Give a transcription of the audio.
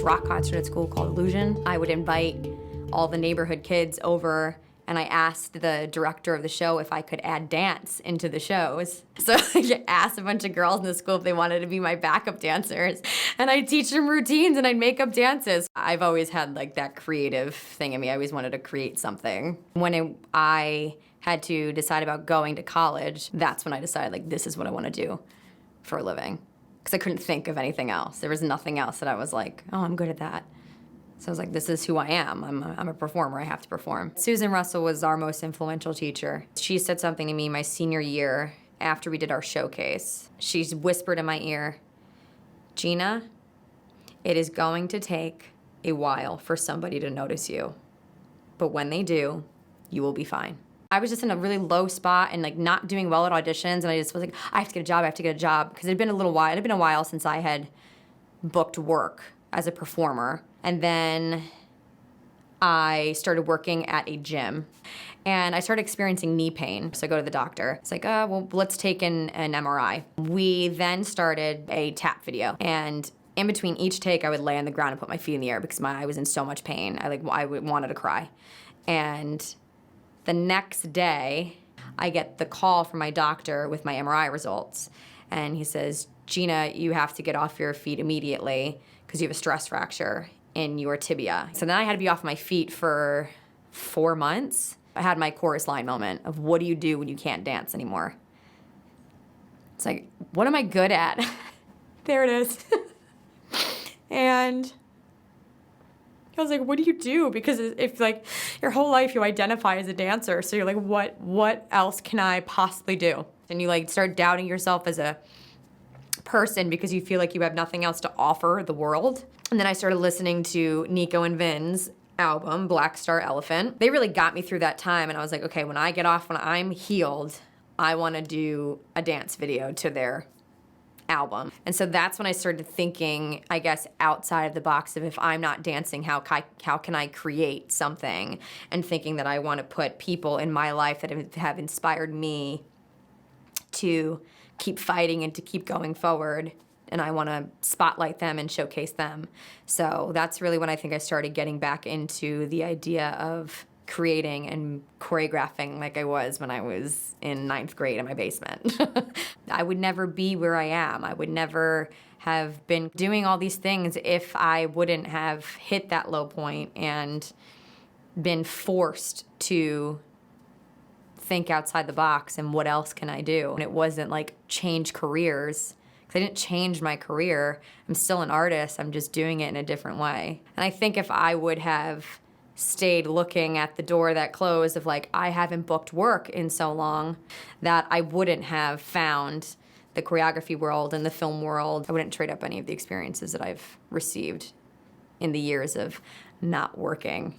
rock concert at school called Illusion. I would invite all the neighborhood kids over, and I asked the director of the show if I could add dance into the shows. So I asked a bunch of girls in the school if they wanted to be my backup dancers. And I'd teach them routines and I'd make up dances. I've always had like that creative thing in me. I always wanted to create something. When I had to decide about going to college, that's when I decided like this is what I want to do for a living. Because I couldn't think of anything else. There was nothing else that I was like, oh, I'm good at that. So I was like, this is who I am. I'm a performer, I have to perform. Susan Russell was our most influential teacher. She said something to me my senior year after we did our showcase. She whispered in my ear, Gina, it is going to take a while for somebody to notice you. But when they do, you will be fine. I was just in a really low spot and like not doing well at auditions, and I just was like, I have to get a job, I have to get a job. Because it had been a while since I had booked work as a performer. And then I started working at a gym, and I started experiencing knee pain. So I go to the doctor. It's like, well, let's take an MRI. We then started a tap video, and in between each take, I would lay on the ground and put my feet in the air because I was in so much pain. I wanted to cry. And the next day, I get the call from my doctor with my MRI results, and he says, Gina, you have to get off your feet immediately because you have a stress fracture in your tibia. So then I had to be off my feet for 4 months. I had my chorus line moment of what do you do when you can't dance anymore? It's like, what am I good at? There it is. And I was like, what do you do? Because if like your whole life you identify as a dancer, so you're like, what else can I possibly do? And you like start doubting yourself as a person because you feel like you have nothing else to offer the world. And then I started listening to Nico and Vin's album, Black Star Elephant. They really got me through that time, and I was like, okay, when I'm healed, I want to do a dance video to their album. And so that's when I started thinking, I guess, outside of the box of if I'm not dancing, how can I create something? And thinking that I want to put people in my life that have inspired me to keep fighting and to keep going forward, and I want to spotlight them and showcase them. So that's really when I think I started getting back into the idea of creating and choreographing like I was when I was in 9th grade in my basement. I would never be where I am. I would never have been doing all these things if I wouldn't have hit that low point and been forced to think outside the box and what else can I do? And it wasn't like change careers, because I didn't change my career. I'm still an artist, I'm just doing it in a different way. And I think if I would have stayed looking at the door that closed of like, I haven't booked work in so long, that I wouldn't have found the choreography world and the film world. I wouldn't trade up any of the experiences that I've received in the years of not working.